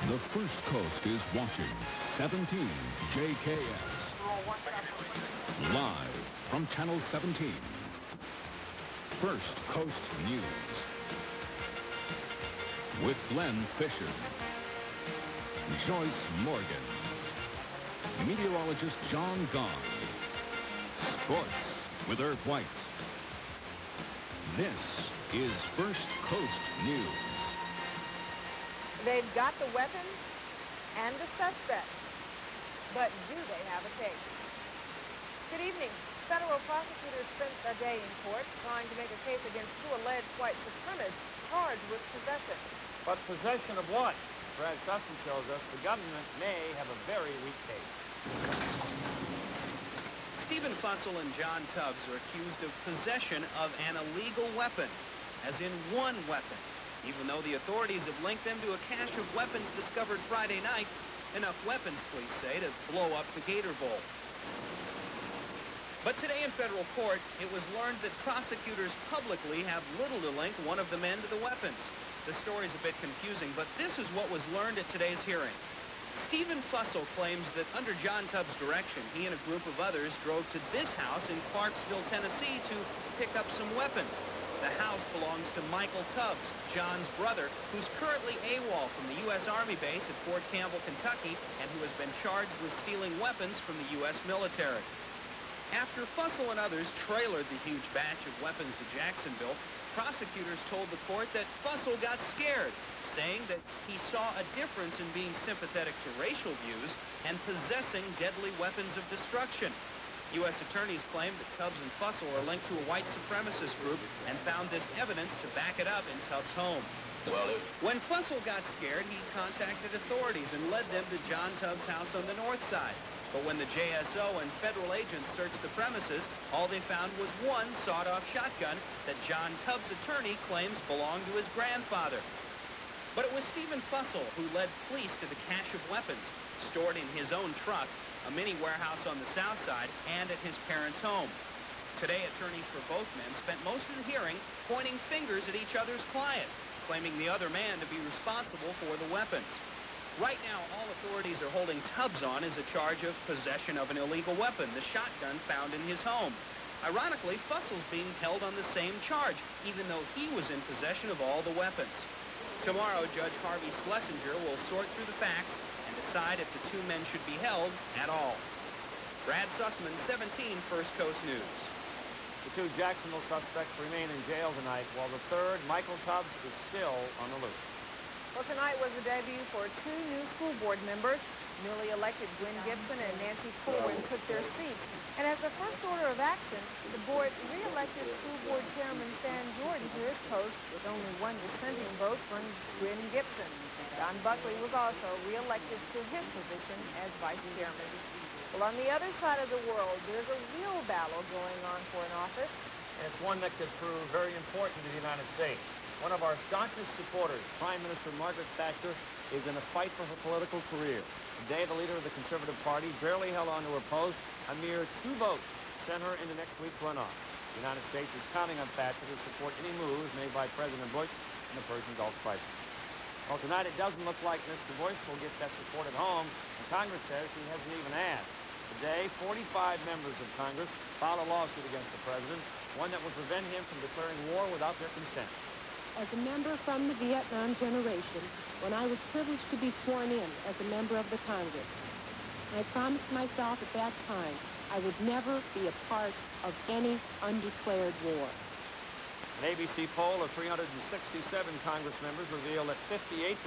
The First Coast is watching 17 JKS. Live from Channel 17. First Coast News. With Glenn Fisher, Joyce Morgan, meteorologist John Gahn, sports with Irv White. This is First Coast News. They've got the weapons and the suspect, but do they have a case? Good evening. Federal prosecutors spent a day in court trying to make a case against two alleged white supremacists charged with possession. But possession of what? Brad Sussman tells us the government may have a very weak case. Stephen Fussell and John Tubbs are accused of possession of an illegal weapon, as in one weapon, even though the authorities have linked them to a cache of weapons discovered Friday night, enough weapons, police say, to blow up the Gator Bowl. But today in federal court, it was learned that prosecutors publicly have little to link one of the men to the weapons. The story's a bit confusing, but this is what was learned at today's hearing. Stephen Fussell claims that under John Tubbs' direction, he and a group of others drove to this house in Clarksville, Tennessee to pick up some weapons. The house belongs to Michael Tubbs, John's brother, who's currently AWOL from the U.S. Army base at Fort Campbell, Kentucky, and who has been charged with stealing weapons from the U.S. military. After Fussell and others trailered the huge batch of weapons to Jacksonville, prosecutors told the court that Fussell got scared, saying that he saw a difference in being sympathetic to racial views and possessing deadly weapons of destruction. U.S. attorneys claim that Tubbs and Fussell are linked to a white supremacist group and found this evidence to back it up in Tubbs' home. When Fussell got scared, he contacted authorities and led them to John Tubbs' house on the north side. But when the JSO and federal agents searched the premises, all they found was one sawed-off shotgun that John Tubbs' attorney claims belonged to his grandfather. But it was Stephen Fussell who led police to the cache of weapons, stored in his own truck, a mini warehouse on the south side, and at his parents' home. Today, attorneys for both men spent most of the hearing pointing fingers at each other's client, claiming the other man to be responsible for the weapons. Right now, all authorities are holding Tubbs on is a charge of possession of an illegal weapon, the shotgun found in his home. Ironically, Fussell's being held on the same charge, even though he was in possession of all the weapons. Tomorrow, Judge Harvey Schlesinger will sort through the facts and decide if the two men should be held at all. Brad Sussman, 17 First Coast News. The two Jacksonville suspects remain in jail tonight, while the third, Michael Tubbs, is still on the loose. Well, tonight was the debut for two new school board members. Newly elected Gwen Gibson and Nancy Corwin took their seats. And as a first order of action, the board re-elected school board chairman Stan Jordan to his post with only one dissenting vote from Gwen Gibson. John Buckley was also re-elected to his position as vice chairman. Well, on the other side of the world, there's a real battle going on for an office. And it's one that could prove very important to the United States. One of our staunchest supporters, Prime Minister Margaret Thatcher, is in a fight for her political career. Today, the leader of the Conservative Party barely held on to her post. A mere 2 votes sent her into next week's runoff. The United States is counting on Thatcher to support any moves made by President Bush in the Persian Gulf crisis. Well, tonight it doesn't look like Mr. Bush will get that support at home, and Congress says he hasn't even asked. Today, 45 members of Congress filed a lawsuit against the president, one that would prevent him from declaring war without their consent. As a member from the Vietnam generation, when I was privileged to be sworn in as a member of the Congress, I promised myself at that time I would never be a part of any undeclared war. An ABC poll of 367 Congress members revealed that 58%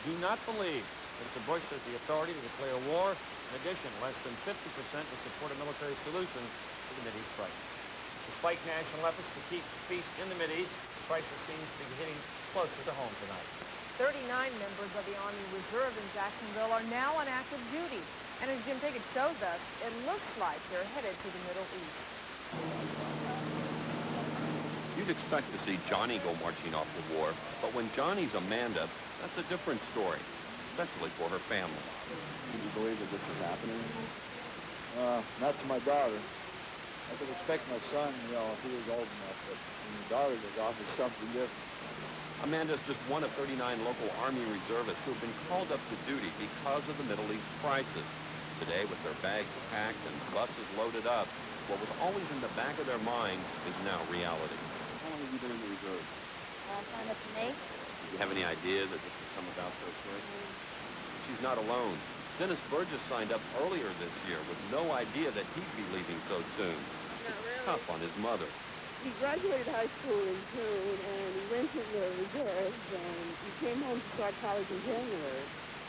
do not believe Mr. Bush has the authority to declare war. In addition, less than 50% would support a military solution to the Mideast crisis. Despite national efforts to keep peace in the Mideast, the crisis seems to be hitting closer to home tonight. 39 members of the Army Reserve in Jacksonville are now on active duty. And as Jim Pickett shows us, it looks like they're headed to the Middle East. You'd expect to see Johnny go marching off to war, but when Johnny's Amanda, that's a different story, especially for her family. Can you believe that this is happening? Not to my daughter. I could expect my son, if he was old enough, but when your daughter goes off, it's something different. Amanda's just one of 39 local Army reservists who have been called up to duty because of the Middle East crisis. Today, with their bags packed and buses loaded up, what was always in the back of their mind is now reality. How long have you been in the reserve? Signed up in May. Do you have any idea that this would come about so quick? She's not alone. Dennis Burgess signed up earlier this year with no idea that he'd be leaving so soon. It's tough on his mother. He graduated high school in June, and he went to the reserves, and he came home to start college in January.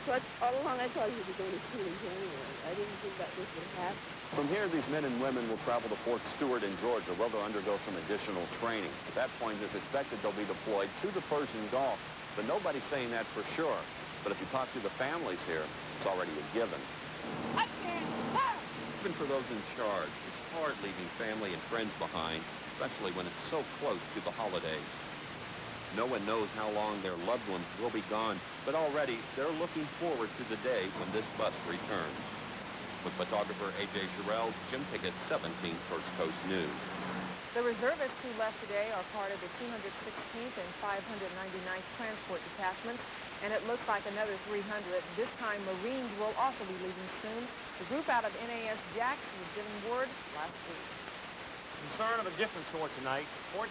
So all along I thought he would be going to school in January. I didn't think that this would happen. From here, these men and women will travel to Fort Stewart in Georgia, where they'll undergo some additional training. At that point, it's expected they'll be deployed to the Persian Gulf, but nobody's saying that for sure. But if you talk to the families here, it's already a given. Even for those in charge, it's hard leaving family and friends behind, especially when it's so close to the holidays. No one knows how long their loved ones will be gone, but already they're looking forward to the day when this bus returns. With photographer A.J. Sherrills, Jim Pickett, 17 First Coast News. The reservists who left today are part of the 216th and 599th Transport Detachments, and it looks like another 300. This time, Marines will also be leaving soon. The group out of NAS Jackson was given word last week. Concern of a different sort tonight. 14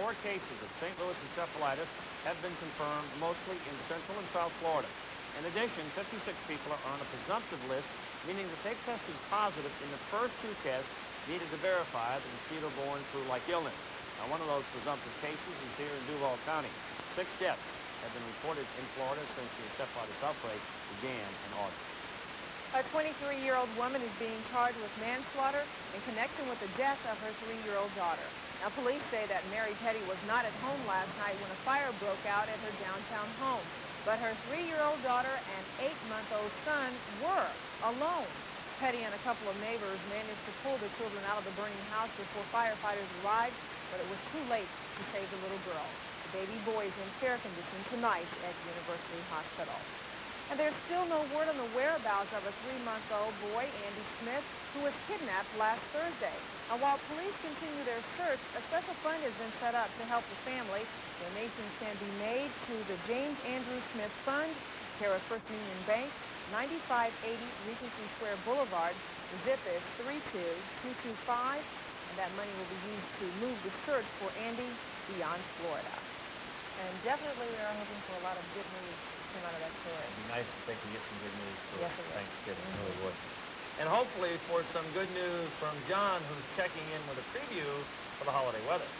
more cases of St. Louis encephalitis have been confirmed, mostly in Central and South Florida. In addition, 56 people are on a presumptive list, meaning that they've tested positive in the first 2 tests needed to verify the mosquito-borne flu-like illness. Now, one of those presumptive cases is here in Duval County. 6 deaths have been reported in Florida since the encephalitis outbreak began in August. A 23-year-old woman is being charged with manslaughter in connection with the death of her 3-year-old daughter. Now, police say that Mary Petty was not at home last night when a fire broke out at her downtown home. But her 3-year-old daughter and 8-month-old son were alone. Petty and a couple of neighbors managed to pull the children out of the burning house before firefighters arrived, but it was too late to save the little girl. The baby boy is in fair condition tonight at University Hospital. And there's still no word on the whereabouts of a 3-month-old boy, Andy Smith, who was kidnapped last Thursday. And while police continue their search, a special fund has been set up to help the family. Donations can be made to the James Andrew Smith Fund, care of First Union Bank, 9580 Regency Square Boulevard. The zip is 32225, and that money will be used to move the search for Andy beyond Florida. And definitely we are hoping for a lot of good news to come out of that story. It'd be nice if they could get some good news for Thanksgiving. It really would. And hopefully for some good news from John, who's checking in with a preview for the holiday weather.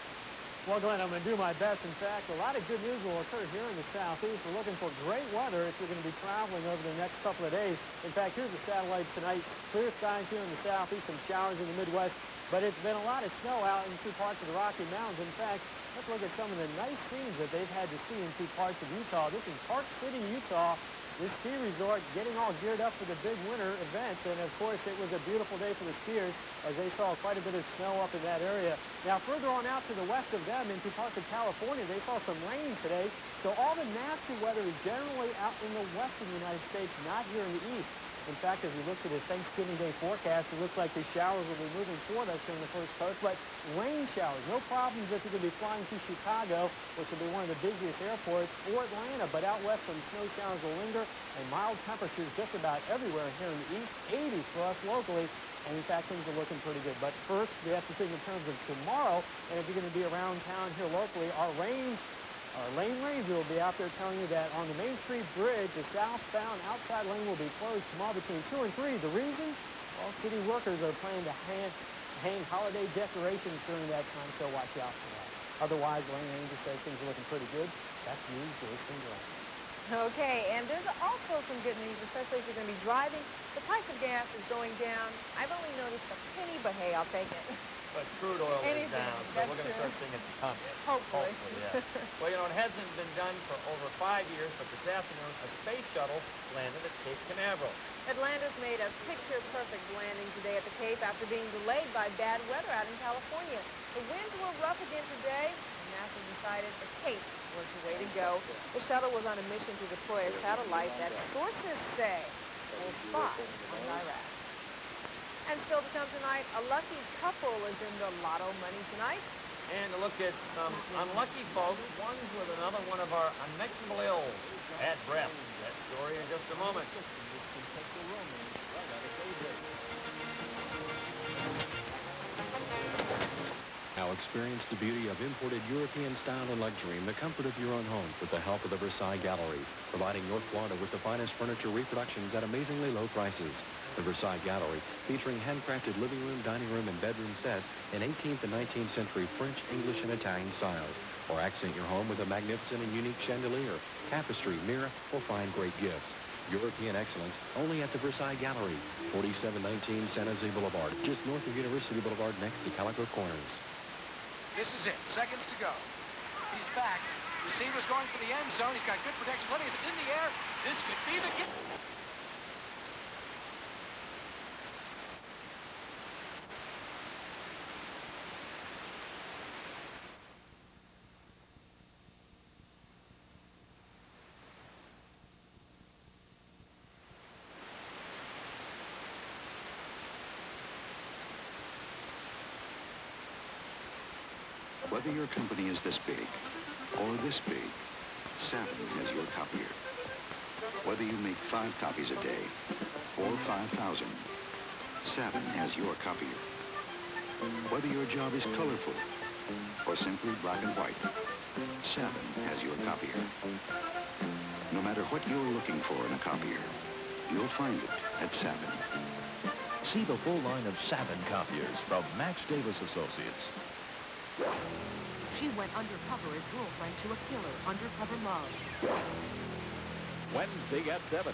Well, Glenn, I'm going to do my best. In fact, a lot of good news will occur here in the southeast. We're looking for great weather if you're going to be traveling over the next couple of days. In fact, here's the satellite tonight. Clear skies here in the southeast, some showers in the Midwest. But it's been a lot of snow out in 2 parts of the Rocky Mountains. In fact, let's look at some of the nice scenes that they've had to see in 2 parts of Utah. This is Park City, Utah. This ski resort getting all geared up for the big winter events. And, of course, it was a beautiful day for the skiers as they saw quite a bit of snow up in that area. Now, further on out to the west of them, into parts of California, they saw some rain today. So all the nasty weather is generally out in the western United States, not here in the east. In fact, as we look at the Thanksgiving Day forecast, it looks like the showers will be moving toward us here in the first coast. But rain showers, no problems if you're going to be flying to Chicago, which will be one of the busiest airports, or Atlanta. But out west, some snow showers will linger, and mild temperatures just about everywhere here in the east. 80s for us locally. And, in fact, things are looking pretty good. But first, we have to think in terms of tomorrow. And if you're going to be around town here locally, our lane ranger will be out there telling you that on the Main Street Bridge, the southbound outside lane will be closed tomorrow between 2 and 3. The reason? Well, city workers are planning to hang holiday decorations during that time, so watch out for that. Otherwise, lane ranger says things are looking pretty good. Back to you, Jason and Glenn. Okay, and there's also some good news, especially if you're going to be driving. The price of gas is going down. I've only noticed a penny, but hey, I'll take it. But crude oil is down, so we're going to start seeing it at the pump. Hopefully. Yeah. Well, you know, it hasn't been done for over 5 years, but this afternoon, a space shuttle landed at Cape Canaveral. Atlantis made a picture-perfect landing today at the Cape after being delayed by bad weather out in California. The winds were rough again today, and NASA decided the Cape was the way to go. The shuttle was on a mission to deploy a satellite that sources say will spy on Iraq. And still to come tonight, a lucky couple is in the lotto money tonight. And to look at some unlucky folks, ones with another one of our unmentionable ills, bad breath. That story in just a moment. Now experience the beauty of imported European style and luxury in the comfort of your own home with the help of the Versailles Gallery, providing North Florida with the finest furniture reproductions at amazingly low prices. The Versailles Gallery, featuring handcrafted living room, dining room, and bedroom sets in 18th and 19th century French, English, and Italian styles. Or accent your home with a magnificent and unique chandelier, tapestry, mirror, or find great gifts. European excellence only at the Versailles Gallery, 4719 San Jose Boulevard, just north of University Boulevard next to Calico Corners. This is it. Seconds to go. He's back. Receiver's going for the end zone. He's got good protection. Letty, if it's in the air, this could be the game. Whether your company is this big or this big, Savin has your copier. Whether you make 5 copies a day or 5,000, Savin has your copier. Whether your job is colorful or simply black and white, Savin has your copier. No matter what you're looking for in a copier, you'll find it at Savin. See the full line of Savin copiers from Max Davis Associates. She went undercover as girlfriend to a killer, undercover love. Wednesday at 7.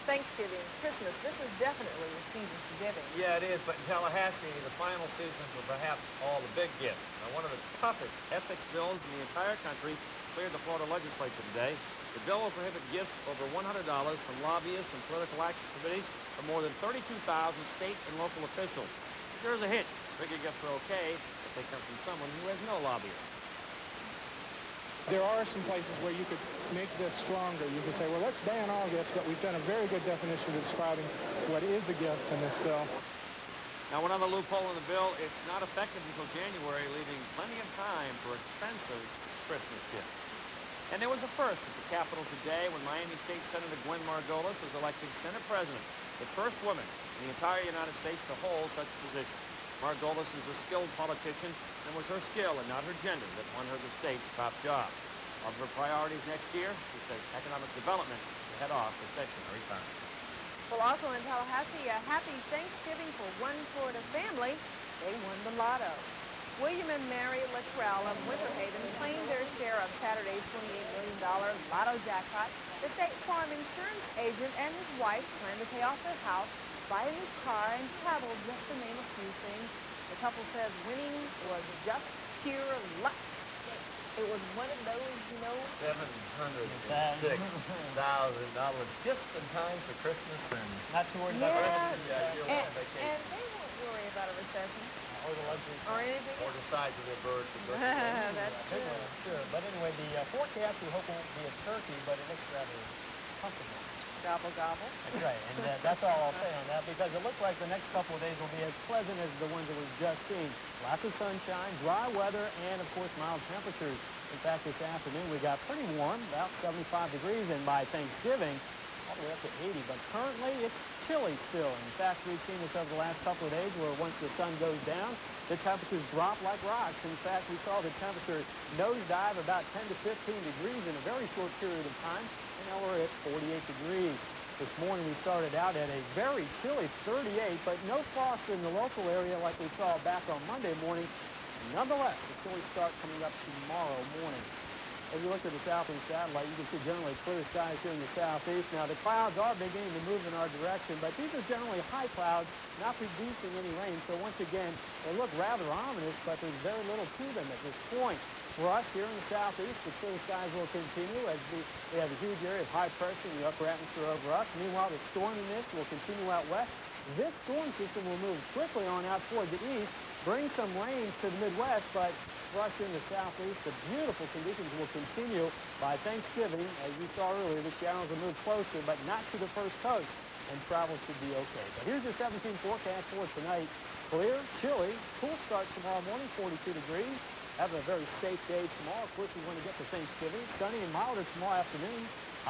Thanksgiving, Christmas, this is definitely a season for giving. Yeah, it is, but in Tallahassee, the final season for perhaps all the big gifts. Now, one of the toughest ethics bills in the entire country cleared the Florida legislature today. The bill will prohibit gifts over $100 from lobbyists and political action committees from more than 32,000 state and local officials. But there's a hitch. Bigger gifts are okay if they come from someone who has no lobbyist. There are some places where you could make this stronger. You could say, well, let's ban all gifts, but we've done a very good definition describing what is a gift in this bill. Now, one other loophole in the bill, it's not effective until January, leaving plenty of time for expensive Christmas gifts. And there was a first at the Capitol today when Miami State Senator Gwen Margolis was elected Senate President, the first woman in the entire United States to hold such a position. Margolis is a skilled politician, and it was her skill and not her gender that won her the state's top job. Of her priorities next year, she says economic development to head off recessionary times. Well, also in Tallahassee, a happy Thanksgiving for one Florida family. They won the lotto. William and Mary Luttrell of Winter Haven claimed their share of Saturday's $28 million lotto jackpot. The State Farm insurance agent and his wife plan to pay off their house, buy a new car, and travel, just to name a few things. The couple says winning was just pure luck. It was one of those, you know... $706,000 just in time for Christmas and... Not too worried about and they won't worry about a recession. Or the luxury. Or anything Or the size of their bird. That's true. Sure. But anyway, the forecast we hope won't be a turkey, but it looks rather comfortable. Gobble, gobble. That's right, and that's all I'll say on that, because it looks like the next couple of days will be as pleasant as the ones that we've just seen. Lots of sunshine, dry weather, and, of course, mild temperatures. In fact, this afternoon we got pretty warm, about 75 degrees, and by Thanksgiving, all the way up to 80. But currently, it's chilly still. In fact, we've seen this over the last couple of days where once the sun goes down, the temperatures drop like rocks. In fact, we saw the temperature nosedive about 10 to 15 degrees in a very short period of time. And now we're at 48 degrees. This morning we started out at a very chilly 38, but no frost in the local area like we saw back on Monday morning. Nonetheless, a chilly start coming up tomorrow morning. As you look at the southeast satellite, you can see generally clear skies here in the southeast. Now, the clouds are beginning to move in our direction, but these are generally high clouds, not producing any rain. So once again, they look rather ominous, but there's very little to them at this point. For us here in the southeast, the clear skies will continue as we have a huge area of high pressure in the upper atmosphere over us. Meanwhile, the storminess will continue out west. This storm system will move quickly on out toward the east, bring some rain to the Midwest, but for us in the southeast, the beautiful conditions will continue by Thanksgiving. As you saw earlier, the showers will move closer, but not to the first coast. and travel should be okay. But here's your 17 forecast for tonight. Clear, chilly, cool start tomorrow morning, 42 degrees. Have a very safe day tomorrow. Of course, we want to get to Thanksgiving. Sunny and milder tomorrow afternoon.